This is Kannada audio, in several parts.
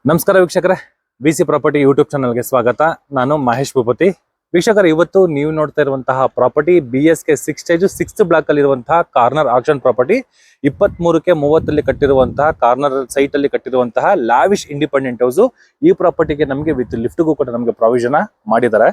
ನಮಸ್ಕಾರ ವೀಕ್ಷಕರೇ, ಬಿಸಿ ಪ್ರಾಪರ್ಟಿ ಯೂಟ್ಯೂಬ್ ಚಾನಲ್ಗೆ ಸ್ವಾಗತ. ನಾನು ಮಹೇಶ್ ಭೂಪತಿ. ವೀಕ್ಷಕರು, ಇವತ್ತು ನೀವು ನೋಡ್ತಾ ಇರುವಂತಹ property BSK 6 stage 6th block ಅಲ್ಲಿ ಇರುವಂತಹ ಕಾರ್ನರ್ ಆಕ್ಷನ್ ಪ್ರಾಪರ್ಟಿ. 23ಕ್ಕೆ 30 ಕಟ್ಟಿರುವಂತಹ ಕಾರ್ನರ್ ಸೈಟ್ ಅಲ್ಲಿ ಕಟ್ಟಿರುವಂತಹ ಲಾವಿಶ್ ಇಂಡಿಪೆಂಡೆಂಟ್ ಹೌಸ್. ಈ ಪ್ರಾಪರ್ಟಿಗೆ ನಮಗೆ ವಿತ್ ಲಿಫ್ಟ್ಗೂ ಕೂಡ ನಮಗೆ ಪ್ರಾವಿಷನ್ ಮಾಡಿದ್ದಾರೆ.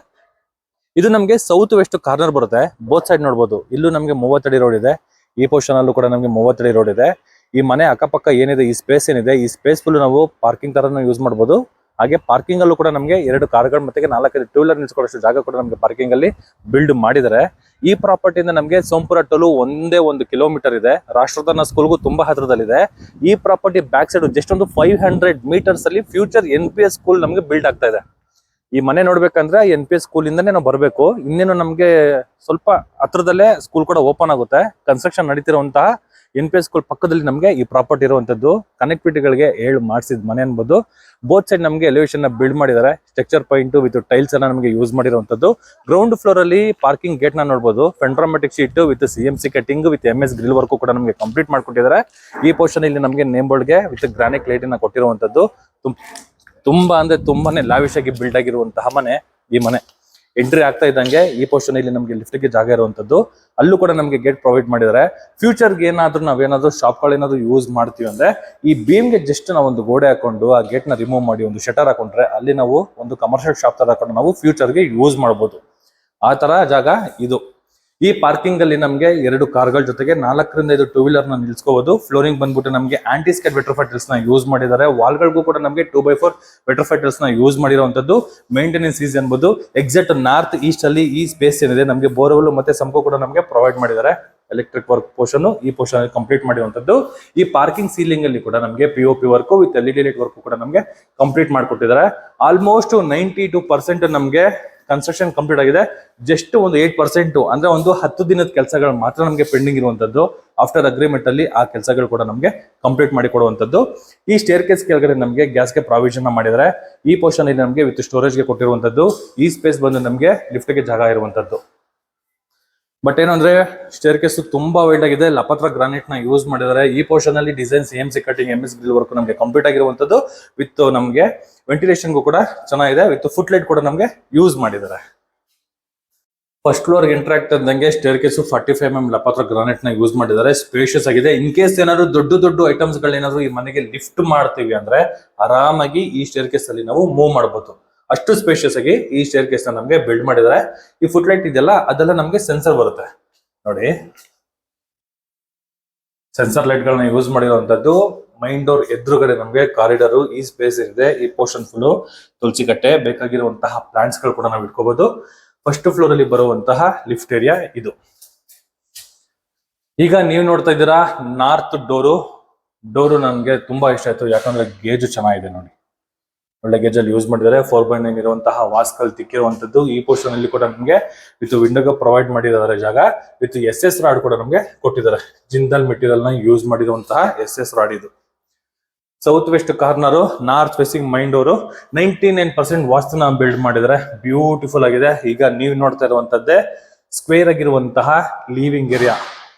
ಇದು ನಮಗೆ ಸೌತ್ ವೆಸ್ಟ್ ಕಾರ್ನರ್ ಬರುತ್ತೆ. ಬೋತ್ ಸೈಡ್ ನೋಡಬಹುದು. ಇಲ್ಲೂ ನಮಗೆ 30 ಅಡಿ ರೋಡ್ ಇದೆ. ಈ ಪೋರ್ಷನ್ ಅಲ್ಲೂ ಕೂಡ ನಮಗೆ 30 ಅಡಿ ರೋಡ್ ಇದೆ. ಈ ಮನೆ ಅಕ್ಕಪಕ್ಕ ಏನಿದೆ, ಈ ಸ್ಪೇಸ್ ಏನಿದೆ, ಈ ಸ್ಪೇಸ್ ಫುಲ್ ನಾವು ಪಾರ್ಕಿಂಗ್ ತರ ಯೂಸ್ ಮಾಡಬಹುದು. ಹಾಗೆ ಪಾರ್ಕಿಂಗ್ ಅಲ್ಲೂ ಕೂಡ ನಮಗೆ 2 ಕಾರ್ಗಳು ಮತ್ತೆ 4 ಟೂ ವೀಲರ್ ನಿಲ್ಸ್ಕೊಳ್ಳೋಷ್ಟು ಜಾಗ ಕೂಡ ನಮಗೆ ಪಾರ್ಕಿಂಗ್ ಅಲ್ಲಿ ಬಿಲ್ಡ್ ಮಾಡಿದ್ದಾರೆ. ಈ ಪ್ರಾಪರ್ಟಿಯಿಂದ ನಮಗೆ ಸೋಂಪುರ ಟೋಲು ಒಂದೇ 1 ಕಿಲೋಮೀಟರ್ ಇದೆ. ರಾಷ್ಟ್ರಧನ ಸ್ಕೂಲ್ಗೂ ತುಂಬಾ ಹತ್ರದಲ್ಲಿದೆ. ಈ ಪ್ರಾಪರ್ಟಿ ಬ್ಯಾಕ್ ಸೈಡ್ ಜಸ್ಟ್ ಒಂದು 500 ಮೀಟರ್ಸ್ ಅಲ್ಲಿ ಫ್ಯೂಚರ್ NPS ಸ್ಕೂಲ್ ನಮಗೆ ಬಿಲ್ಡ್ ಆಗ್ತಾ ಇದೆ. ಈ ಮನೆ ನೋಡ್ಬೇಕಂದ್ರೆ NPS ಸ್ಕೂಲ್ ಇಂದಾನೆ ನಾವು ಬರಬೇಕು. ಇನ್ನೇನು ನಮಗೆ ಸ್ವಲ್ಪ ಹತ್ರದಲ್ಲೇ ಸ್ಕೂಲ್ ಕೂಡ ಓಪನ್ ಆಗುತ್ತೆ. ಕನ್ಸ್ಟ್ರಕ್ಷನ್ ನಡೀತಿರುವಂತಹ NPS ಸ್ಕೂಲ್ ಪಕ್ಕದಲ್ಲಿ ನಮಗೆ ಈ ಪ್ರಾಪರ್ಟಿ ಇರುವಂತದ್ದು. ಕನೆಕ್ಟಿವಿಟಿಗಳಿಗೆ ಮಾಡಿಸಿದ ಮನೆ ಅನ್ಬೋದು. ಬೋತ್ ಸೈಡ್ ನಮಗೆ ಎಲಿವೇಶನ್ ಬಿಲ್ಡ್ ಮಾಡಿದ್ದಾರೆ. ಸ್ಟ್ರಕ್ಚರ್ ಪಾಯಿಂಟ್ ವಿತ್ ಟೈಲ್ಸ್ ಅನ್ನ ನಮಗೆ ಯೂಸ್ ಮಾಡಿರುವಂತದ್ದು. ಗ್ರೌಂಡ್ ಫ್ಲೋರ್ ಅಲ್ಲಿ ಪಾರ್ಕಿಂಗ್ ಗೇಟ್ ನ ನೋಡಬಹುದು. ಫೆಂಡ್ರಾಮೆಟಿಕ್ sheet with CMC cutting with MS grill work ಕೂಡ ನಮಗೆ ಕಂಪ್ಲೀಟ್ ಮಾಡ್ಕೊಟ್ಟಿದ್ದಾರೆ. ಈ ಪೋರ್ಷನ್ ಇಲ್ಲಿ ನಮಗೆ ನೇಮ್ ಬೋರ್ಡ್ ಗೆ ವಿತ್ ಗ್ರಾನೈಟ್ ಲೈಟ್ ನ ಕೊಟ್ಟಿರುವಂತದ್ದು. ತುಂಬಾ ಅಂದ್ರೆ ತುಂಬಾನೇ ಲಾವಿಶ್ ಆಗಿ ಬಿಲ್ಡ್ ಆಗಿರುವಂತಹ ಮನೆ. ಈ ಮನೆ ಎಂಟ್ರಿ ಆಗ್ತಾ ಇದ್ದಂಗೆ ಈ ಪೋರ್ಷನ್ ಇಲ್ಲಿ ನಮಗೆ ಲಿಫ್ಟ್ ಗೆ ಜಾಗ ಇರುವಂತದ್ದು. ಅಲ್ಲೂ ಕೂಡ ನಮಗೆ ಗೇಟ್ ಪ್ರೊವೈಡ್ ಮಾಡಿದ್ದಾರೆ. ಫ್ಯೂಚರ್ಗೆ ಏನಾದ್ರೂ ನಾವೇನಾದ್ರೂ ಶಾಪ್ಗಳು ಏನಾದ್ರು ಯೂಸ್ ಮಾಡ್ತೀವಿ ಅಂದ್ರೆ ಈ ಬೀಮ್ ಗೆ ಜಸ್ಟ್ ನಾವು ಒಂದು ಗೋಡೆ ಹಾಕೊಂಡು ಆ ಗೇಟ್ ನ ರಿಮೂವ್ ಮಾಡಿ ಒಂದು ಶಟರ್ ಹಾಕೊಂಡ್ರೆ ಅಲ್ಲಿ ನಾವು ಒಂದು ಕಮರ್ಷಿಯಲ್ ಶಾಪ್ ತರ ಹಾಕೊಂಡು ನಾವು ಫ್ಯೂಚರ್ಗೆ ಯೂಸ್ ಮಾಡಬಹುದು. ಆ ತರ ಜಾಗ ಇದು. ಈ ಪಾರ್ಕಿಂಗ್ ಅಲ್ಲಿ ನಮಗೆ 2 ಕಾರ್ಗಳ ಜೊತೆಗೆ 4 ರಿಂದ 5 ಟೂ ವೀಲರ್ ನ ನಿಲ್ಸ್ಕೋಬಹುದು. ಫ್ಲೋರಿಂಗ್ ಬಂದ್ಬಿಟ್ಟು ನಮಗೆ ಆಂಟಿ ಸ್ಕೇಟ್ ವೆಟ್ರಿಫೈಡ್ ಟೈಲ್ಸ್ ನ ಯೂಸ್ ಮಾಡಿದ್ದಾರೆ. ವಾಲ್ಗಳಿಗೂ ಕೂಡ ನಮಗೆ 2x4 ವೆಟ್ರಿಫೈಡ್ ಟೈಲ್ಸ್ ನ ಯೂಸ್ ಮಾಡಿರುವಂತದ್ದು. ಮೇಂಟೆನೆನ್ಸ್ ಈಸ್ ಅನ್ಬೋದು. ಎಕ್ಸಾಕ್ಟ್ ನಾರ್ತ್ ಈಸ್ಟ್ ಅಲ್ಲಿ ಈ ಸ್ಪೇಸ್ ಏನಿದೆ ನಮಗೆ ಬೋರ್ವೆಲ್ ಮತ್ತೆ ಸಂಪು ಕೂಡ ನಮಗೆ ಪ್ರೊವೈಡ್ ಮಾಡಿದ್ದಾರೆ. ಎಲೆಕ್ಟ್ರಿಕ್ ವರ್ಕ್ ಪೋರ್ಷನ್ ಈ ಪೋರ್ಷನ್ ಕಂಪ್ಲೀಟ್ ಮಾಡಿರುವಂತದ್ದು. ಈ ಪಾರ್ಕಿಂಗ್ ಸೀಲಿಂಗ್ ಅಲ್ಲಿ ಕೂಡ ನಮಗೆ POP work with LED light work ಕೂಡ ನಮಗೆ ಕಂಪ್ಲೀಟ್ ಮಾಡಿಕೊಟ್ಟಿದ್ದಾರೆ. ಆಲ್ಮೋಸ್ಟ್ 92% ನಮಗೆ ಕನ್ಸ್ಟ್ರಕ್ಷನ್ ಕಂಪ್ಲೀಟ್ ಆಗಿದೆ. ಜಸ್ಟ್ ಒಂದು 8% ಅಂದ್ರೆ ಒಂದು 10 ದಿನದ ಕೆಲಸಗಳು ಮಾತ್ರ ನಮಗೆ ಪೆಂಡಿಂಗ್ ಇರುವಂತದ್ದು. ಆಫ್ಟರ್ ಅಗ್ರಿಮೆಂಟ್ ಅಲ್ಲಿ ಆ ಕೆಲಸಗಳು ಕೂಡ ನಮಗೆ ಕಂಪ್ಲೀಟ್ ಮಾಡಿ ಕೊಡುವಂತದ್ದು. ಈ ಸ್ಟೇರ್ ಕೇಸ್ ಕೆಳಗಡೆ ನಮಗೆ ಗ್ಯಾಸ್ಗೆ ಪ್ರಾವಿಷನ್ ಮಾಡಿದ್ದಾರೆ. ಈ ಪೋರ್ಷನ್ ಇಲ್ಲಿ ನಮಗೆ ವಿತ್ ಸ್ಟೋರೇಜ್ ಗೆ ಕೊಟ್ಟಿರುವಂತದ್ದು. ಈ ಸ್ಪೇಸ್ ಬಂದು ನಮಗೆ ಲಿಫ್ಟ್ ಗೆ ಜಾಗ ಇರುವಂತದ್ದು. ಬಟ್ ಏನಂದ್ರೆ ಸ್ಟೇರ್ ಕೇಸ್ ತುಂಬಾ ವೈಡ್ ಆಗಿದೆ. ಲಪತ್ರ ಗ್ರಾನೈಟ್ ನ ಯೂಸ್ ಮಾಡಿದ್ದಾರೆ. ಈ ಪೋರ್ಷನ್ ಅಲ್ಲಿ design CMC cutting MS grill work ನಮಗೆ ಕಂಪ್ಲೀಟ್ ಆಗಿರುವಂತದ್ದು. ವಿತ್ ನಮಗೆ ವೆಂಟಿಲೇಷನ್ಗೂ ಕೂಡ ಚೆನ್ನಾಗಿದೆ. ವಿತ್ ಫುಟ್ ಲೈಟ್ ಕೂಡ ನಮಗೆ ಯೂಸ್ ಮಾಡಿದ್ದಾರೆ. ಫಸ್ಟ್ ಫ್ಲೋರ್ ಎಂಟರ್ ಆಗ್ತದಂಗೆ ಸ್ಟೇರ್ ಕೇಸ್ 45 mm ಲಪತ್ರ ಗ್ರಾನೈಟ್ ನ ಯೂಸ್ ಮಾಡಿದ್ದಾರೆ. ಸ್ಪೇಷಿಯಸ್ ಆಗಿದೆ. ಇನ್ ಕೇಸ್ ಏನಾದ್ರು ದೊಡ್ಡ ಐಟಮ್ಸ್ ಗಳೇನಾದ್ರು ಈ ಮನೆಗೆ ಲಿಫ್ಟ್ ಮಾಡ್ತೀವಿ ಅಂದ್ರೆ ಆರಾಮಾಗಿ ಈ ಸ್ಟೇರ್ ಕೇಸ್ ಅಲ್ಲಿ ನಾವು ಮೂವ್ ಮಾಡಬಹುದು. ಅಷ್ಟು ಸ್ಪೇಷಿಯಸ್ ಆಗಿ ಈ ಸ್ಟೇರ್ ಕೇಸ್ ನ ನಮಗೆ ಬಿಲ್ಡ್ ಮಾಡಿದ್ದಾರೆ. ಈ ಫುಟ್ ಲೈಟ್ ಇದೆಲ್ಲ ಅದೆಲ್ಲ ನಮಗೆ ಸೆನ್ಸರ್ ಬರುತ್ತೆ ನೋಡಿ. ಸೆನ್ಸರ್ ಲೈಟ್ ಗಳನ್ನ ಯೂಸ್ ಮಾಡಿರುವಂತದ್ದು. ಮೈನ್ ಡೋರ್ ಎದುರುಗಡೆ ನಮಗೆ ಕಾರಿಡಾರ್ ಈ ಸ್ಪೇಸ್ ಇದೆ. ಈ ಪೋರ್ಷನ್ ಫುಲ್ ತುಳಸಿ ಕಟ್ಟೆ ಬೇಕಾಗಿರುವಂತಹ ಪ್ಲಾಂಟ್ಸ್ ಗಳು ಕೂಡ ನಾವು ಇಟ್ಕೋಬಹುದು. ಫಸ್ಟ್ ಫ್ಲೋರ್ ಅಲ್ಲಿ ಬರುವಂತಹ ಲಿಫ್ಟ್ ಏರಿಯಾ ಇದು. ಈಗ ನೀವು ನೋಡ್ತಾ ಇದ್ದೀರಾ ನಾರ್ತ್ ಡೋರು ನನಗೆ ತುಂಬಾ ಇಷ್ಟ ಆಯ್ತು. ಯಾಕಂದ್ರೆ ಗೇಜ್ ಚೆನ್ನಾಗಿದೆ ನೋಡಿ. ಒಳ್ಳೆ ಗೇಜ್ ಅಲ್ಲಿ ಯೂಸ್ ಮಾಡಿದ್ದಾರೆ. 4x9 ಇರುವಂತಹ ವಾಸ್ಕಲ್ ತಿಕ್ಕಿರುವಂತದ್ದು. ಈ ಪೋರ್ಷನ್ ಅಲ್ಲಿ ಕೂಡ ನಮಗೆ ವಿತ್ ವಿಂಡೋಗೆ ಪ್ರೊವೈಡ್ ಮಾಡಿದ್ದಾರೆ ಜಾಗ. ವಿತ್ SS ರಾಡ್ ಕೂಡ ನಮಗೆ ಕೊಟ್ಟಿದ್ದಾರೆ. ಜಿಂದಾಲ್ ಮೆಟೀರಿಯಲ್ ನ ಯೂಸ್ ಮಾಡಿರುವಂತಹ SS ರಾಡ್ ಇದು. South west corner north facing main door 99% ವಾಸ್ತುನ ಬಿಲ್ಡ್ ಮಾಡಿದ್ದಾರೆ. ಬ್ಯೂಟಿಫುಲ್ ಆಗಿದೆ. ಈಗ ನೀವು ನೋಡ್ತಾ ಇರುವಂತದ್ದೇ ಸ್ಕ್ವೇರ್ ಆಗಿರುವಂತಹ living area.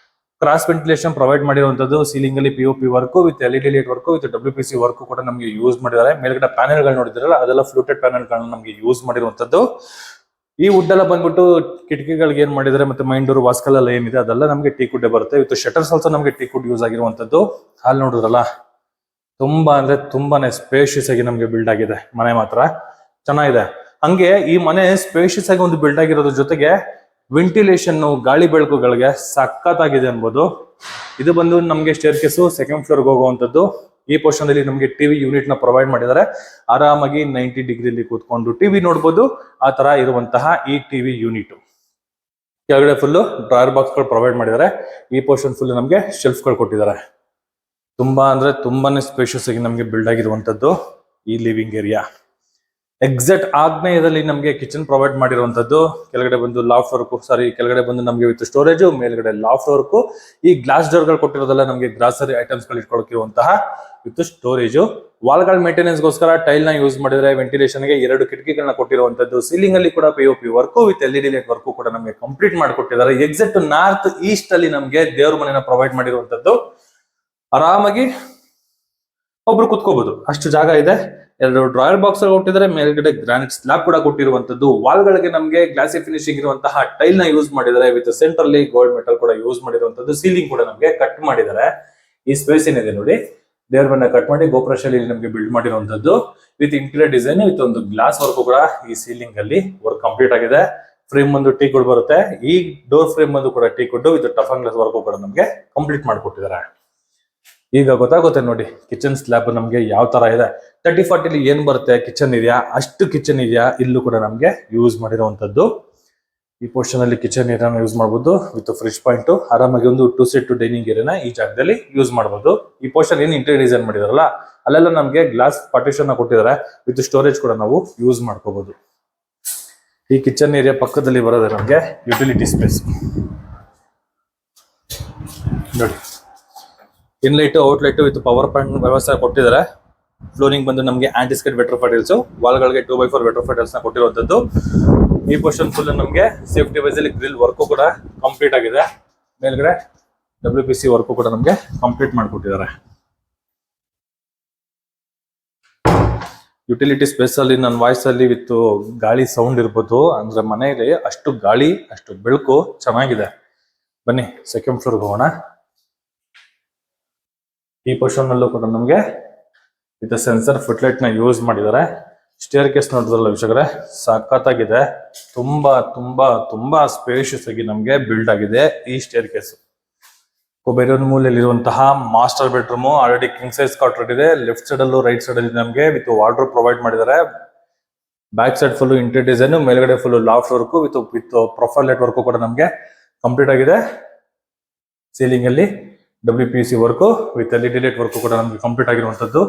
Cross ventilation provide ಮಾಡಿರುವಂತದ್ದು. ಸೀಲಿಂಗ್ ಅಲ್ಲಿ POP work with LED light work with WPC work ಕೂಡ ನಮಗೆ ಯೂಸ್ ಮಾಡಿದ್ದಾರೆ. ಮೇಲ್ಗಡೆ ಪ್ಯಾನೆಲ್ ಗಳು ನೋಡಿದ್ರಲ್ಲ ಅದೆಲ್ಲ ಫ್ಲೂಟೆಡ್ ಪ್ಯಾನೆಲ್ ಗಳನ್ನ ನಮಗೆ ಯೂಸ್ ಮಾಡಿರುವಂತದ್ದು. ಈ ವುಡ್ ಎಲ್ಲ ಬಂದ್ಬಿಟ್ಟು ಕಿಟಕಿಗಳಿಗೆ ಏನ್ ಮಾಡಿದ್ದಾರೆ ಮತ್ತೆ ಮೈನ್ ಡೋರ್ ವಾಸ್ಕಲ್ ಎಲ್ಲ ಏನಿದೆ ಅದೆಲ್ಲ ನಮಗೆ ಟೀಕ್ ವುಡ್ ಬರುತ್ತೆ. ವಿತ್ ಶಟರ್ಸ್ ಆಲ್ಸೋ ನಮಗೆ ಟೀಕ್ ವುಡ್ ಯೂಸ್ ಆಗಿರುವಂತದ್ದು. ಅಲ್ಲಿ ನೋಡಿದ್ರಲ್ಲ ತುಂಬಾ ಅಂದ್ರೆ ತುಂಬಾನೇ ಸ್ಪೇಷಿಯಸ್ ಆಗಿ ನಮಗೆ ಬಿಲ್ಡ್ ಆಗಿದೆ. ಮನೆ ಮಾತ್ರ ಚೆನ್ನಾಗಿದೆ. ಹಂಗೆ ಈ ಮನೆ ಸ್ಪೇಷಿಯಸ್ ಆಗಿ ಒಂದು ಬಿಲ್ಡ್ ಆಗಿರೋದ್ರ ಜೊತೆಗೆ ವೆಂಟಿಲೇಷನ್ ಗಾಳಿ ಬೆಳಕುಗಳಿಗೆ ಸಖತ್ತಾಗಿದೆ ಅನ್ಬೋದು. ಇದು ಬಂದು ನಮಗೆ ಸ್ಟೇರ್ ಕೇಸು 2nd ಫ್ಲೋರ್ಗೆ ಹೋಗುವಂತದ್ದು. ಈ ಪೋರ್ಷನ್ ಅಲ್ಲಿ ನಮಗೆ TV ಯೂನಿಟ್ ನ ಪ್ರೊವೈಡ್ ಮಾಡಿದ್ದಾರೆ. ಆರಾಮಾಗಿ 90 ಡಿಗ್ರಿಲಿ ಕೂತ್ಕೊಂಡು TV ನೋಡಬಹುದು. ಆ ತರ ಇರುವಂತಹ ಈ TV ಯೂನಿಟ್. ಕೆಳಗಡೆ ಫುಲ್ ಡ್ರಾಯರ್ ಬಾಕ್ಸ್ ಗಳು ಪ್ರೊವೈಡ್ ಮಾಡಿದ್ದಾರೆ. ಈ ಪೋರ್ಷನ್ ಫುಲ್ ನಮಗೆ ಶೆಲ್ಫ್ ಗಳು ಕೊಟ್ಟಿದ್ದಾರೆ. ತುಂಬಾ ಅಂದ್ರೆ ತುಂಬಾನೇ ಸ್ಪೇಷಿಯಸ್ ಆಗಿ ನಮಗೆ ಬಿಲ್ಡ್ ಆಗಿರುವಂತದ್ದು ಈ ಲಿವಿಂಗ್ ಏರಿಯಾ. ಎಕ್ಸಾಕ್ಟ್ ಆಗ್ನೇಯದಲ್ಲಿ ನಮಗೆ ಕಿಚನ್ ಪ್ರೊವೈಡ್ ಮಾಡಿರುವಂತದ್ದು. ಕೆಳಗಡೆ ಬಂದು ಲಾಫ್ಟ್ ವರ್ಕ್ ಕೆಳಗಡೆ ಬಂದು ನಮಗೆ ವಿತ್ ಸ್ಟೋರೇಜ್, ಮೇಲ್ಗಡೆ ಲಾಫ್ಟ್ ವರ್ಕ್. ಈ ಗ್ಲಾಸ್ ಡೋರ್ ಗಳು ಕೊಟ್ಟಿರೋದಲ್ಲ ನಮಗೆ ಗ್ರಾಸರಿ ಐಟಮ್ಸ್ ಗಳು ಇಟ್ಕೊಳ್ಳಿರುವಂತಹ ವಿತ್ ಸ್ಟೋರೇಜ್. ವಾಲ್ಗಳ ಮೇಂಟೆನೆನ್ಸ್ ಗೋಸ್ಕರ ಟೈಲ್ ನ ಯೂಸ್ ಮಾಡಿದ್ರೆ. ವೆಂಟಿಲೇಷನ್ ಗೆ 2 ಕಿಟಕಿಗಳನ್ನ ಕೊಟ್ಟಿರುವಂತದ್ದು. ಸೀಲಿಂಗ್ ಅಲ್ಲಿ ಕೂಡ POP work with LED light work ಕೂಡ ನಮಗೆ ಕಂಪ್ಲೀಟ್ ಮಾಡಿಕೊಟ್ಟಿದ್ದಾರೆ. ಎಕ್ಸಾಕ್ಟ್ ನಾರ್ತ್ ಈಸ್ಟ್ ಅಲ್ಲಿ ನಮಗೆ ದೇವ್ರ ಮನೆನ ಪ್ರೊವೈಡ್ ಮಾಡಿರುವಂತದ್ದು. ಆರಾಮಾಗಿ ಒಬ್ರು ಕುತ್ಕೋಬಹುದು ಅಷ್ಟು ಜಾಗ ಇದೆ. ಎರಡು ಡ್ರಾಯರ್ ಬಾಕ್ಸ್ ಕೊಟ್ಟಿದ್ದಾರೆ, ಮೇಲ್ಗಡೆ ಗ್ರಾನೈಟ್ ಸ್ಲಾಬ್ ಕೂಡ ಕೊಟ್ಟಿರುವಂತದ್ದು. ವಾಲ್ ಗಳಿಗೆ ನಮಗೆ ಗ್ಲಾಸಿ ಫಿನಿಶಿಂಗ್ ಇರುವಂತಹ ಟೈಲ್ ನ ಯೂಸ್ ಮಾಡಿದ್ದಾರೆ, ವಿತ್ ಸೆಂಟರ್ ಅಲ್ಲಿ ಗೋಲ್ಡ್ ಮೆಟಲ್ ಕೂಡ ಯೂಸ್ ಮಾಡಿರುವಂತದ್ದು. ಸೀಲಿಂಗ್ ಕೂಡ ನಮಗೆ ಕಟ್ ಮಾಡಿದ್ದಾರೆ. ಈ ಸ್ಪೇಸ್ ಏನಿದೆ ನೋಡಿ, ದೇವ್ರ ಮನೆ ಕಟ್ ಮಾಡಿ ಗೋಪುರ ಶೈಲಿಯಲ್ಲಿ ನಮಗೆ ಬಿಲ್ಡ್ ಮಾಡಿರುವಂತದ್ದು, ವಿತ್ ಇಂಟೀರಿಯರ್ ಡಿಸೈನ್ ವಿತ್ ಒಂದು ಗ್ಲಾಸ್ ವರ್ಕ್ ಕೂಡ ಈ ಸೀಲಿಂಗ್ ಅಲ್ಲಿ ವರ್ಕ್ ಕಂಪ್ಲೀಟ್ ಆಗಿದೆ. ಫ್ರೇಮ್ ಒಂದು ಟೀ ಕುಡ್ ಬರುತ್ತೆ. ಈ ಡೋರ್ ಫ್ರೇಮ್ ಒಂದು ಕೂಡ ಟೀ ಕುಡ್ ವಿತ್ ಟಫನ್ ಗ್ಲಾಸ್ ವರ್ಕ್ ಕೂಡ ನಮಗೆ ಕಂಪ್ಲೀಟ್ ಮಾಡಿಕೊಟ್ಟಿದ್ದಾರೆ. ಈಗ ಗೊತ್ತಾಗುತ್ತೆ ನೋಡಿ ಕಿಚನ್ ಸ್ಲ್ಯಾಬ್ ನಮ್ಗೆ ಯಾವ ತರ ಇದೆ. 30-40 ಏನ್ ಬರುತ್ತೆ ಕಿಚನ್ ಇದೆಯಾ ಅಷ್ಟು ಕಿಚನ್ ಇದೆಯಾ, ಇಲ್ಲೂ ಕೂಡ ನಮ್ಗೆ ಯೂಸ್ ಮಾಡಿರುವಂತದ್ದು. ಈ ಪೋರ್ಷನ್ ಅಲ್ಲಿ ಕಿಚನ್ ಏರಿಯಾನ ಯೂಸ್ ಮಾಡಬಹುದು ವಿತ್ ಫ್ರಿಡ್ಜ್ ಪಾಯಿಂಟ್. ಆರಾಮಾಗಿ ಒಂದು 2 ಸೆಟ್ ಡೈನಿಂಗ್ ಏರಿಯಾನ ಈ ಜಾಗದಲ್ಲಿ ಯೂಸ್ ಮಾಡಬಹುದು. ಈ ಪೋರ್ಷನ್ ಏನ್ ಇಂಟೀರಿಯರ್ ಡಿಸೈನ್ ಮಾಡಿದಾರಲ್ಲ ಅಲ್ಲೆಲ್ಲ ನಮ್ಗೆ ಗ್ಲಾಸ್ ಪಾರ್ಟಿಷನ್ ಕೊಟ್ಟಿದ್ದಾರೆ, ವಿತ್ ಸ್ಟೋರೇಜ್ ಕೂಡ ನಾವು ಯೂಸ್ ಮಾಡ್ಕೋಬಹುದು. ಈ ಕಿಚನ್ ಏರಿಯಾ ಪಕ್ಕದಲ್ಲಿ ಬರೋದು ನಮ್ಗೆ ಯುಟಿಲಿಟಿ ಸ್ಪೇಸ್ ನೋಡಿ. ಇನ್ಲೈಟ್ ಔಟ್ಲೈಟ್ ವಿತ್ ಪವರ್ ಪಾಯಿಂಟ್ ವ್ಯವಸ್ಥೆ ಕೊಟ್ಟಿದ್ದಾರೆ. ಫ್ಲೋರಿಂಗ್ ಬಂದು ನಮಗೆ ಆಂಟಿಸ್ಕೇಟ್ ವೆಟರ್ ಫೈಟಲ್ಸ್, ವಾಲ್ಗಳಿಗೆ 2x4 ವೆಟರ್ ಫೈಟಲ್ಸ್ ನ ಕೊಟ್ಟಿರುವಂತದ್ದು. ಈ ಪೋರ್ಷನ್ ಫುಲ್ ನಮಗೆ ಸೇಫ್ಟಿ ವೈಸ್ ಅಲ್ಲಿ ಗ್ರಿಲ್ ವರ್ಕ್ ಕೂಡ ಕಂಪ್ಲೀಟ್ ಆಗಿದೆ. ಮೇಲ್ಗಡೆ WPC ವರ್ಕ್ ಕೂಡ ನಮಗೆ ಕಂಪ್ಲೀಟ್ ಮಾಡಿಕೊಟ್ಟಿದ್ದಾರೆ. ಯುಟಿಲಿಟಿ ಸ್ಪೇಸ್ ಅಲ್ಲಿ ನನ್ನ ವಾಯ್ಸ್ ಅಲ್ಲಿ ವಿತ್ ಗಾಳಿ ಸೌಂಡ್ ಇರ್ಬೋದು, ಅಂದ್ರೆ ಮನೆಯಲ್ಲಿ ಅಷ್ಟು ಗಾಳಿ ಅಷ್ಟು ಬೆಳಕು ಚೆನ್ನಾಗಿದೆ. ಬನ್ನಿ ಸೆಕೆಂಡ್ ಫ್ಲೋರ್ ಹೋಗೋಣ. ಈ ಪೋರ್ಷನ್ ಅಲ್ಲೂ ಕೂಡ ನಮಗೆ ವಿತ್ ಸೆನ್ಸರ್ ಫುಟ್ಲೈಟ್ ನ ಯೂಸ್ ಮಾಡಿದ್ದಾರೆ. ಸ್ಟೇರ್ ಕೇಸ್ ನೋಡಿದ್ರಲ್ಲ ವೀಕ್ಷಕರೇ, ಸಖತ್ತಾಗಿದೆ. ತುಂಬಾ ತುಂಬಾ ತುಂಬಾ ಸ್ಪೇಷಿಯಸ್ ಆಗಿ ನಮಗೆ ಬಿಲ್ಡ್ ಆಗಿದೆ ಈ ಸ್ಟೇರ್ ಕೇಸ್. ಬೇರೊಂದು ಮೂಲೆಯಲ್ಲಿರುವಂತಹ master bedroom already king size cot ಇದೆ. ಲೆಫ್ಟ್ ಸೈಡ್ ಅಲ್ಲೂ ರೈಟ್ ಸೈಡ್ ಅಲ್ಲಿ ನಮಗೆ ವಿತ್ ವಾರ್ಡ್ರೋಬ್ ಪ್ರೊವೈಡ್ ಮಾಡಿದ್ದಾರೆ. Back side full interior design, ಮೇಲ್ಗಡೆ full loft work with profile light work ಕೂಡ ನಮಗೆ ಕಂಪ್ಲೀಟ್ ಆಗಿದೆ. ಸೀಲಿಂಗ್ ಅಲ್ಲಿ WPC work with LED light work ಕೂಡ ನಮಗೆ ಕಂಪ್ಲೀಟ್ ಆಗಿರುವಂತದ್ದು.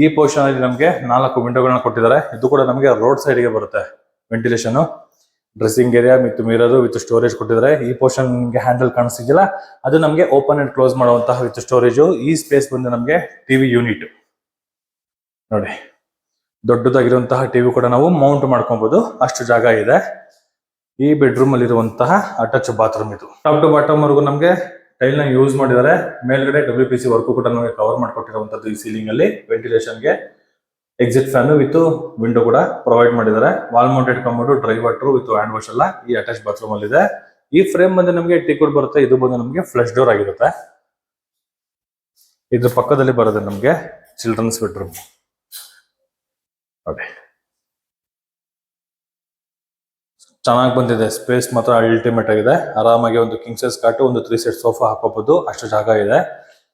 ಈ ಪೋರ್ಷನ್ ಅಲ್ಲಿ ನಮಗೆ 4 ವಿಂಡೋಗಳನ್ನ ಕೊಟ್ಟಿದ್ದಾರೆ. ಇದು ಕೂಡ ನಮಗೆ ರೋಡ್ ಸೈಡ್ ಗೆ ಬರುತ್ತೆ ventilation. Dressing area with mirror with storage ಕೊಟ್ಟಿದ್ದಾರೆ. ಈ ಪೋರ್ಷನ್ ನಿಮಗೆ ಹ್ಯಾಂಡಲ್ ಕಾಣಿಸ್ತಿದೆಯಲ್ಲ ಅದು ನಮಗೆ ಓಪನ್ ಅಂಡ್ ಕ್ಲೋಸ್ ಮಾಡುವಂತಹ ವಿತ್ ಸ್ಟೋರೇಜ್. ಈ ಸ್ಪೇಸ್ ಬಂದು ನಮಗೆ ಟಿವಿ ಯೂನಿಟ್ ನೋಡಿ, ದೊಡ್ಡದಾಗಿರುವಂತಹ ಟಿವಿ ಕೂಡ ನಾವು ಮೌಂಟ್ ಮಾಡ್ಕೊಬಹುದು, ಅಷ್ಟು ಜಾಗ ಇದೆ. ಈ ಬೆಡ್ರೂಮ್ ಅಲ್ಲಿ ಇರುವಂತಹ ಅಟ್ಯಾಚ್ ಬಾತ್ರೂಮ್ ಇದು. ಟಾಪ್ ಟು ಬಾಟಮ್ ವರೆಗೂ ನಮಗೆ ಟೈಲ್ ನ ಯೂಸ್ ಮಾಡಿದ್ದಾರೆ. ಮೇಲ್ಗಡೆ WPC ವರ್ಕ್ ಕೂಡ ನಮಗೆ ಕವರ್ ಮಾಡಿಕೊಟ್ಟಿರುವಂತದ್ದು. ಈ ಸೀಲಿಂಗ್ ಅಲ್ಲಿ ವೆಂಟಿಲೇಷನ್ ಗೆ ಎಕ್ಸಿಟ್ ಫ್ಯಾನ್ ವಿತ್ ವಿಂಡೋ ಕೂಡ ಪ್ರೊವೈಡ್ ಮಾಡಿದ್ದಾರೆ. Wall mounted commode, dry water with hand wash ಎಲ್ಲ ಈ ಅಟ್ಯಾಚ್ ಬಾತ್ರೂಮ್ ಅಲ್ಲಿ ಇದೆ. ಈ ಫ್ರೇಮ್ ಬಂದು ನಮಗೆ ಟೀಕುಡ್ ಬರುತ್ತೆ. ಇದು ಬಂದು ನಮಗೆ ಫ್ಲಶ್ ಡೋರ್ ಆಗಿರುತ್ತೆ. ಇದ್ರ ಪಕ್ಕದಲ್ಲಿ ಬರೋದು ನಮಗೆ ಚಿಲ್ಡ್ರನ್ಸ್ ಬೆಡ್ರೂಮ್ ನೋಡಿ. ಚೆನ್ನಾಗಿ ಬಂದಿದೆ, ಸ್ಪೇಸ್ ಮಾತ್ರ ಅಲ್ಟಿಮೇಟ್ ಆಗಿದೆ. ಆರಾಮಾಗಿ ಒಂದು ಕಿಂಗ್ ಸೈಜ್ ಕಾಟ್, ಒಂದು 3 ಸೆಟ್ ಸೋಫಾ ಹಾಕೋಬಹುದು, ಅಷ್ಟು ಜಾಗ ಇದೆ.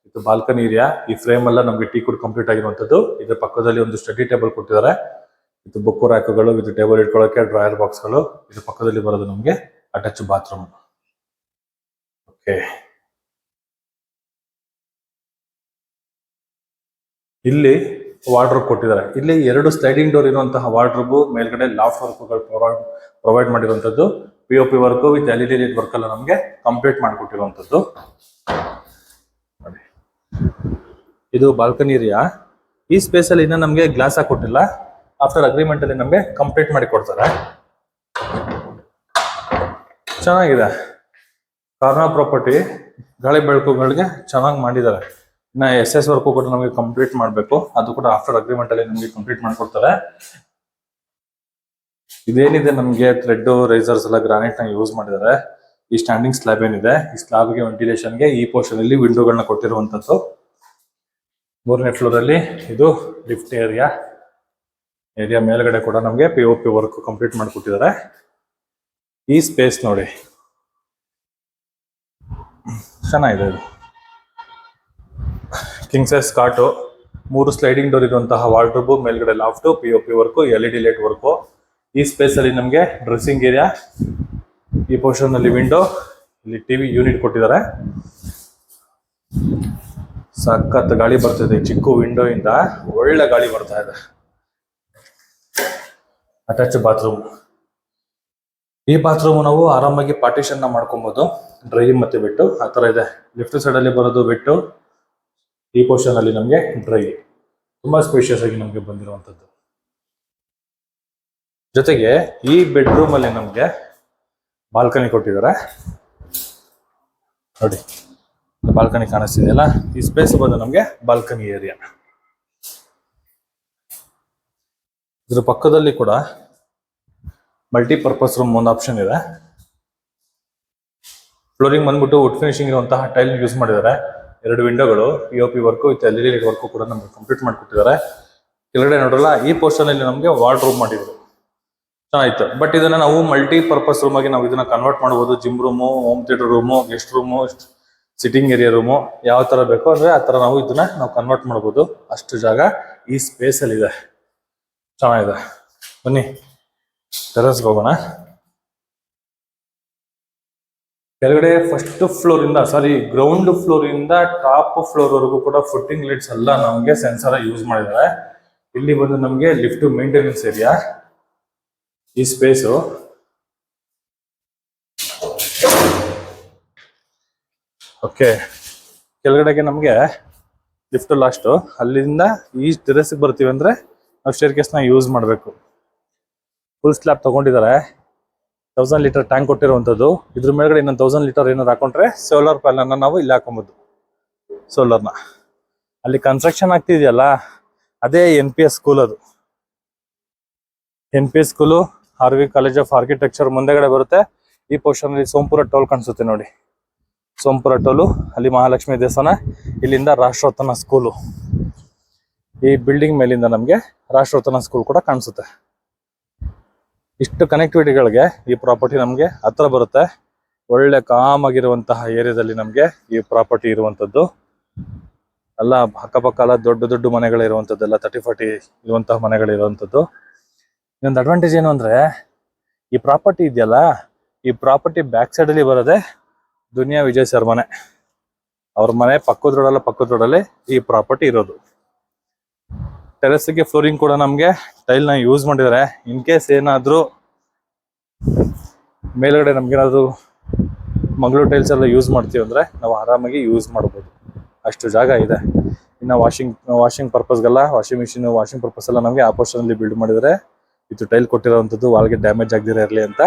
ಇದು ಬಾಲ್ಕನಿ ಏರಿಯಾ. ಈ ಫ್ರೇಮ್ ಎಲ್ಲ ನಮಗೆ ಟೀ ಕುಡ್ ಕಂಪ್ಲೀಟ್ ಆಗಿರುವಂತದ್ದು. ಇದ್ರ ಪಕ್ಕದಲ್ಲಿ ಒಂದು ಸ್ಟಡಿ ಟೇಬಲ್ ಕೊಟ್ಟಿದ್ದಾರೆ ಇದು ಬುಕ್ ರ್ಯಾಕ್ಗಳು ವಿತ್ ಟೇಬಲ್ ಇಟ್ಕೊಳ್ಳೋಕೆ ಡ್ರಾಯರ್ ಬಾಕ್ಸ್ ಗಳು. ಇದ್ರ ಪಕ್ಕದಲ್ಲಿ ಬರೋದು ನಮಗೆ ಅಟ್ಯಾಚ್ ಬಾತ್ರೂಮ್. ಓಕೆ, ಇಲ್ಲಿ ವಾರ್ಡ್ರೋಬ್ ಕೊಟ್ಟಿದ್ದಾರೆ. ಇಲ್ಲಿ 2 ಸ್ಲೈಡಿಂಗ್ ಡೋರ್ ಇರುವಂತಹ ವಾರ್ಡ್ರೋಬ್, ಮೇಲ್ಗಡೆ ಲಾಫ್ಟ್ ವರ್ಕ್ಗಳು ಪ್ರೊವೈಡ್ ಮಾಡಿರುವಂತದ್ದು. POP work with LED light work ಎಲ್ಲ ನಮಗೆ ಕಂಪ್ಲೀಟ್ ಮಾಡಿಕೊಟ್ಟಿರುವಂತದ್ದು. ಇದು ಬಾಲ್ಕನಿ ಏರಿಯಾ. ಈ ಸ್ಪೇಸ್ ಅಲ್ಲಿ ಇನ್ನ ನಮಗೆ ಗ್ಲಾಸ್ ಹಾಕೊಟ್ಟಿಲ್ಲ. ಆಫ್ಟರ್ ಅಗ್ರಿಮೆಂಟ್ ಅಲ್ಲಿ ನಮಗೆ ಕಂಪ್ಲೀಟ್ ಮಾಡಿ ಕೊಡ್ತಾರೆ. ಚೆನ್ನಾಗಿದೆ. ಕಾರ್ನರ್ ಪ್ರಾಪರ್ಟಿ, ಗಾಳಿ ಬೆಳಕುಗಳಿಗೆ ಚೆನ್ನಾಗಿ ಮಾಡಿದ್ದಾರೆ. ಇನ್ನ SS ವರ್ಕ್ ಕೂಡ ನಮಗೆ ಕಂಪ್ಲೀಟ್ ಮಾಡಬೇಕು, ಅದು ಕೂಡ ಆಫ್ಟರ್ ಅಗ್ರಿಮೆಂಟ್ ಅಲ್ಲಿ ನಮಗೆ ಕಂಪ್ಲೀಟ್ ಮಾಡ್ಕೊಡ್ತಾರೆ. ಇದೇನಿದೆ ನಮಗೆ ಥ್ರೆಡ್ ರೈಸರ್ಸ್ ಎಲ್ಲ ಗ್ರಾನೈಟ್ ನ ಯೂಸ್ ಮಾಡಿದ್ದಾರೆ. ಈ ಸ್ಟ್ಯಾಂಡಿಂಗ್ ಸ್ಲಾಬ್ ಏನಿದೆ, ಈ ಸ್ಲಾಬ್ ಗೆ ವೆಂಟಿಲೇಷನ್ ಗೆ ಈ ಪೋರ್ಷನ್ ಅಲ್ಲಿ ವಿಂಡೋಗಳನ್ನ ಕೊಟ್ಟಿರುವಂತದ್ದು. 3ನೇ ಫ್ಲೋರ್ ಅಲ್ಲಿ ಇದು ಲಿಫ್ಟ್ ಏರಿಯಾ. ಮೇಲ್ಗಡೆ ಕೂಡ ನಮಗೆ POP ವರ್ಕ್ ಕಂಪ್ಲೀಟ್ ಮಾಡಿಕೊಟ್ಟಿದ್ದಾರೆ. ಈ ಸ್ಪೇಸ್ ನೋಡಿ ಚೆನ್ನಾಗಿದೆ. ಇದು ಕಿಂಗ್ ಸೈಜ್ ಕಾಟು, 3 ಸ್ಲೈಡಿಂಗ್ ಡೋರ್ ಇರುವಂತಹ ವಾರ್ಡ್ರೋಬ್, ಮೇಲ್ಗಡೆ loft, POP work, LED light work. ಈ ಸ್ಪೇಸ್ ಅಲ್ಲಿ ನಮಗೆ ಡ್ರೆಸ್ಸಿಂಗ್ ಏರಿಯಾ. ಈ ಪೋರ್ಷನ್ ಅಲ್ಲಿ ವಿಂಡೋ, ಇಲ್ಲಿ ಟಿವಿ ಯೂನಿಟ್ ಕೊಟ್ಟಿದ್ದಾರೆ. ಸಖತ್ ಗಾಳಿ ಬರ್ತಿದೆ. ಚಿಕ್ಕ ವಿಂಡೋ ಇಂದ ಒಳ್ಳೆ ಗಾಳಿ ಬರ್ತಾ ಇದೆ. Attach bathroom. ಈ ಬಾತ್ರೂಮ್ ನಾವು ಆರಾಮಾಗಿ ಪಾರ್ಟಿಷನ್ ನ ಮಾಡ್ಕೊಬಹುದು, ಡ್ರೈ ಮತ್ತೆ ವೆಟ್ ಆ ತರ ಇದೆ. ಲೆಫ್ಟ್ ಸೈಡ್ ಅಲ್ಲಿ ಬರೋದು ವೆಟ್, ಈ ಪೋರ್ಷನ್ ಅಲ್ಲಿ ನಮಗೆ ಡ್ರೈ. ತುಂಬಾ ಸ್ಪೇಷಿಯಸ್ ಆಗಿ ನಮಗೆ ಬಂದಿರುವಂತದ್ದು. ಜೊತೆಗೆ ಈ ಬೆಡ್ರೂಮ್ ಅಲ್ಲಿ ನಮಗೆ ಬಾಲ್ಕನಿ ಕೊಟ್ಟಿದ್ದಾರೆ ನೋಡಿ. ಬಾಲ್ಕನಿ ಕಾಣಿಸ್ತಿದೆಯಲ್ಲ, ಈ ಸ್ಪೇಸ್ ಬಂದು ನಮಗೆ ಬಾಲ್ಕನಿ ಏರಿಯಾ. ಇದ್ರ ಪಕ್ಕದಲ್ಲಿ ಕೂಡ ಮಲ್ಟಿಪರ್ಪಸ್ ರೂಮ್ ಒಂದು ಆಪ್ಷನ್ ಇದೆ. ಫ್ಲೋರಿಂಗ್ ಬಂದ್ಬಿಟ್ಟು ವುಡ್ ಫಿನಿಶಿಂಗ್ ಇರುವಂತಹ ಟೈಲ್ ಯೂಸ್ ಮಾಡಿದ್ದಾರೆ. 2 ವಿಂಡೋಗಳು POP work with LED work ಕೂಡ ನಮ್ಗೆ ಕಂಪ್ಲೀಟ್ ಮಾಡಿಕೊಟ್ಟಿದ್ದಾರೆ. ಕೆಳಗಡೆ ನೋಡಲ್ಲ ಈ ಪೋರ್ಷನ್ ಅಲ್ಲಿ ನಮಗೆ ವಾರ್ಡ್ ರೂಮ್ ಮಾಡಿದ್ರು, ಚೆನ್ನಾಗಿತ್ತು. ಬಟ್ ಇದನ್ನ ನಾವು ಮಲ್ಟಿಪರ್ಪಸ್ ರೂಮ್ ಆಗಿ ನಾವು ಇದನ್ನ ಕನ್ವರ್ಟ್ ಮಾಡಬಹುದು. Gym room, home theatre room, guest room, sitting area room, ಯಾವ ತರ ಬೇಕೋ ಅಂದ್ರೆ ಆ ತರ ನಾವು ಕನ್ವರ್ಟ್ ಮಾಡಬಹುದು. ಅಷ್ಟು ಜಾಗ ಈ ಸ್ಪೇಸ್ ಅಲ್ಲಿ ಇದೆ, ಚೆನ್ನಾಗಿದೆ. ಬನ್ನಿ ಟೆರಸ್ಗೆ ಹೋಗೋಣ. ಕೆಳಗಡೆ ಫಸ್ಟ್ ಫ್ಲೋರ್ ಇಂದ ಗ್ರೌಂಡ್ ಫ್ಲೋರ್ ಇಂದ ಟಾಪ್ ಫ್ಲೋರ್ ವರೆಗೂ ಕೂಡ ಫುಟ್ಟಿಂಗ್ ಲೈಟ್ಸ್ ಎಲ್ಲ ನಮಗೆ ಸೆನ್ಸರ್ ಯೂಸ್ ಮಾಡಿದ್ದಾರೆ. ಇಲ್ಲಿ ಬಂದು ನಮಗೆ ಲಿಫ್ಟ್ ಮೇಂಟೆನೆನ್ಸ್ ಏರಿಯಾ, ಈ ಸ್ಪೇಸು ಓಕೆ. ಕೆಳಗಡೆಗೆ ನಮಗೆ ಲಿಫ್ಟ್ ಲಾಸ್ಟ್, ಅಲ್ಲಿಂದ ಈ ಟೆರೆಸ್ಗೆ ಬರ್ತೀವಿ ಅಂದ್ರೆ ನಾವು ಸ್ಟೇರ್ ಕೇಸ್ನ ಯೂಸ್ ಮಾಡಬೇಕು. ಫುಲ್ ಸ್ಲ್ಯಾಬ್ ತಗೊಂಡಿದ್ದಾರೆ, 1000 ಲೀಟರ್ ಟ್ಯಾಂಕ್ ಕೊಟ್ಟಿರುವಂಥದ್ದು. ಇದ್ರ ಮೇಲ್ಗಡೆ ಇನ್ನೊಂದು 1000 ಲೀಟರ್ ಏನಾದ್ರು ಹಾಕೊಂಡ್ರೆ ಸೋಲಾರ್ ಪ್ಯಾನಲ್ನ ನಾವು ಇಲ್ಲಿ ಹಾಕೊಬಹುದು. ಸೋಲಾರ್ನ ಅಲ್ಲಿ ಕನ್ಸ್ಟ್ರಕ್ಷನ್ ಆಗ್ತಿದೆಯಲ್ಲ, ಅದೇ NPS ಸ್ಕೂಲ್. ಅದು NPS school RV college of architecture ಮುಂದೆಗಡೆ ಬರುತ್ತೆ. ಈ ಪೋರ್ಷನ್ ಅಲ್ಲಿ ಸೋಂಪುರ ಟೋಲ್ ಕಾಣಿಸುತ್ತೆ ನೋಡಿ, ಸೋಂಪುರ ಟೋಲು, ಅಲ್ಲಿ ಮಹಾಲಕ್ಷ್ಮಿ ದೇವಸ್ಥಾನ, ಇಲ್ಲಿಂದ ರಾಷ್ಟ್ರೋತ್ತನ ಸ್ಕೂಲು. ಈ ಬಿಲ್ಡಿಂಗ್ ಮೇಲಿಂದ ನಮಗೆ ರಾಷ್ಟ್ರೋತ್ತನ ಸ್ಕೂಲ್ ಕೂಡ ಕಾಣಿಸುತ್ತೆ. ಇಷ್ಟು ಕನೆಕ್ಟಿವಿಟಿಗಳಿಗೆ ಈ ಪ್ರಾಪರ್ಟಿ ನಮಗೆ ಹತ್ರ ಬರುತ್ತೆ. ಒಳ್ಳೆ ಕಾಮ್ ಆಗಿರುವಂತಹ ಏರಿಯಾದಲ್ಲಿ ನಮಗೆ ಈ ಪ್ರಾಪರ್ಟಿ ಇರುವಂತದ್ದು. ಎಲ್ಲ ಅಕ್ಕಪಕ್ಕ ಎಲ್ಲ ದೊಡ್ಡ ದೊಡ್ಡ ಮನೆಗಳಿರುವಂಥದ್ದೆಲ್ಲ 30-40 ಇರುವಂತಹ ಮನೆಗಳಿರುವಂಥದ್ದು. ಇನ್ನೊಂದು ಅಡ್ವಾಂಟೇಜ್ ಏನು ಅಂದ್ರೆ, ಈ ಪ್ರಾಪರ್ಟಿ ಇದೆಯಲ್ಲ, ಈ ಪ್ರಾಪರ್ಟಿ ಬ್ಯಾಕ್ ಸೈಡ್ ಅಲ್ಲಿ ಬರೋದೆ ದುನಿಯಾ ವಿಜಯ್ ಸರ್ ಮನೆ. ಅವ್ರ ಮನೆ ಪಕ್ಕದ ರೋಡಲ್ಲಿ ಈ ಪ್ರಾಪರ್ಟಿ ಇರೋದು. ಟೆರೆಸ್ಗೆ ಫ್ಲೋರಿಂಗ್ ಕೂಡ ನಮಗೆ ಟೈಲ್ನ ಯೂಸ್ ಮಾಡಿದ್ದಾರೆ. ಇನ್ ಕೇಸ್ ಏನಾದರೂ ಮೇಲ್ಗಡೆ ನಮ್ಗೇನಾದ್ರು ಮಂಗಳೂರು ಟೈಲ್ಸ್ ಎಲ್ಲ ಯೂಸ್ ಮಾಡ್ತೀವಿ ಅಂದ್ರೆ ನಾವು ಆರಾಮಾಗಿ ಯೂಸ್ ಮಾಡ್ಬೋದು, ಅಷ್ಟು ಜಾಗ ಇದೆ. ಇನ್ನು ವಾಷಿಂಗ್ ಪರ್ಪಸ್ಗೆಲ್ಲ ವಾಷಿಂಗ್ ಮಿಷಿನ್, ವಾಷಿಂಗ್ ಪರ್ಪಸ್ ಎಲ್ಲ ನಮಗೆ ಆಪೋರ್ಷನ್ ಅಲ್ಲಿ ಬಿಲ್ಡ್ ಮಾಡಿದರೆ ಇದು ಟೈಲ್ ಕೊಟ್ಟಿರೋವಂಥದ್ದು ವಾಲ್ಗೆ ಡ್ಯಾಮೇಜ್ ಆಗದಿರ ಇರಲಿ ಅಂತ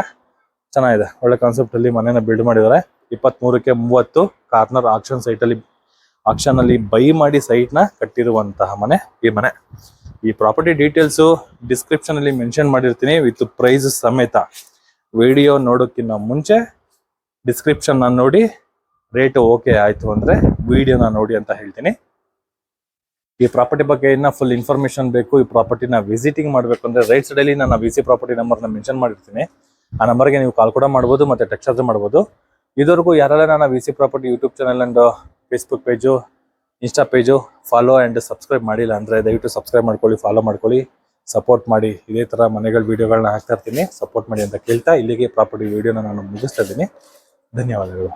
ಚೆನ್ನಾಗಿದೆ. ಒಳ್ಳೆ ಕಾನ್ಸೆಪ್ಟ್ ಅಲ್ಲಿ ಮನೆನ ಬಿಲ್ಡ್ ಮಾಡಿದ್ದಾರೆ. 23ಕ್ಕೆ 30 ಕಾರ್ನರ್ ಆಕ್ಷನ್ ಅಲ್ಲಿ ಬೈ ಮಾಡಿ ಸೈಟ್ ನ ಕಟ್ಟಿರುವಂತಹ ಮನೆ ಈ ಮನೆ. ಈ ಪ್ರಾಪರ್ಟಿ ಡೀಟೇಲ್ಸ್ ಡಿಸ್ಕ್ರಿಪ್ಷನ್ ಅಲ್ಲಿ ಮೆನ್ಷನ್ ಮಾಡಿರ್ತೀನಿ ವಿತ್ ಪ್ರೈಸ್ ಸಮೇತ. ವಿಡಿಯೋ ನೋಡೋಕ್ಕಿಂತ ಮುಂಚೆ ಡಿಸ್ಕ್ರಿಪ್ಷನ್ ನೋಡಿ ರೇಟ್ ಓಕೆ ಆಯ್ತು ಅಂದ್ರೆ ವಿಡಿಯೋನ ನೋಡಿ ಅಂತ ಹೇಳ್ತೀನಿ. ಈ ಪ್ರಾಪರ್ಟಿ ಬಗ್ಗೆ ಇನ್ನ ಫುಲ್ ಇನ್ಫಾರ್ಮೇಶನ್ ಬೇಕು, ಈ ಪ್ರಾಪರ್ಟಿನ ವಿಸಿಟಿಂಗ್ ಮಾಡಬೇಕು ಅಂದ್ರೆ ರೈಟ್ ಸೈಡ್ ಅಲ್ಲಿ ನಾನು VC ಪ್ರಾಪರ್ಟಿ ನಂಬರ್ನ ಮೆನ್ಷನ್ ಮಾಡಿರ್ತೀನಿ. ಆ ನಂಬರ್ಗೆ ನೀವು ಕಾಲ್ ಕೂಡ ಮಾಡ್ಬೋದು, ಮತ್ತೆ ಟೆಕ್ಸ್ಟ್ ಚಾರ್ಜ್ ಮಾಡ್ಬೋದು. ಇದುವರೆಗೂ ಯಾರೆಲ್ಲ ನನ್ನ VC property YouTube channel and Facebook page, insta page follow and subscribe ಮಾಡಿಲ್ಲ ಅಂದರೆ ದಯವಿಟ್ಟು ಸಬ್ಸ್ಕ್ರೈಬ್ ಮಾಡ್ಕೊಳ್ಳಿ, ಫಾಲೋ ಮಾಡ್ಕೊಳ್ಳಿ, ಸಪೋರ್ಟ್ ಮಾಡಿ. ಇದೇ ಥರ ಮನೆಗಳ ವೀಡಿಯೋಗಳನ್ನ ಹಾಕ್ತಾ ಇರ್ತೀನಿ, ಸಪೋರ್ಟ್ ಮಾಡಿ ಅಂತ ಕೇಳ್ತಾ ಇಲ್ಲಿಗೆ ಪ್ರಾಪರ್ಟಿ ವೀಡಿಯೋನ ನಾನು ಮುಗಿಸ್ತಾ ಇದ್ದೀನಿ. ಧನ್ಯವಾದಗಳು.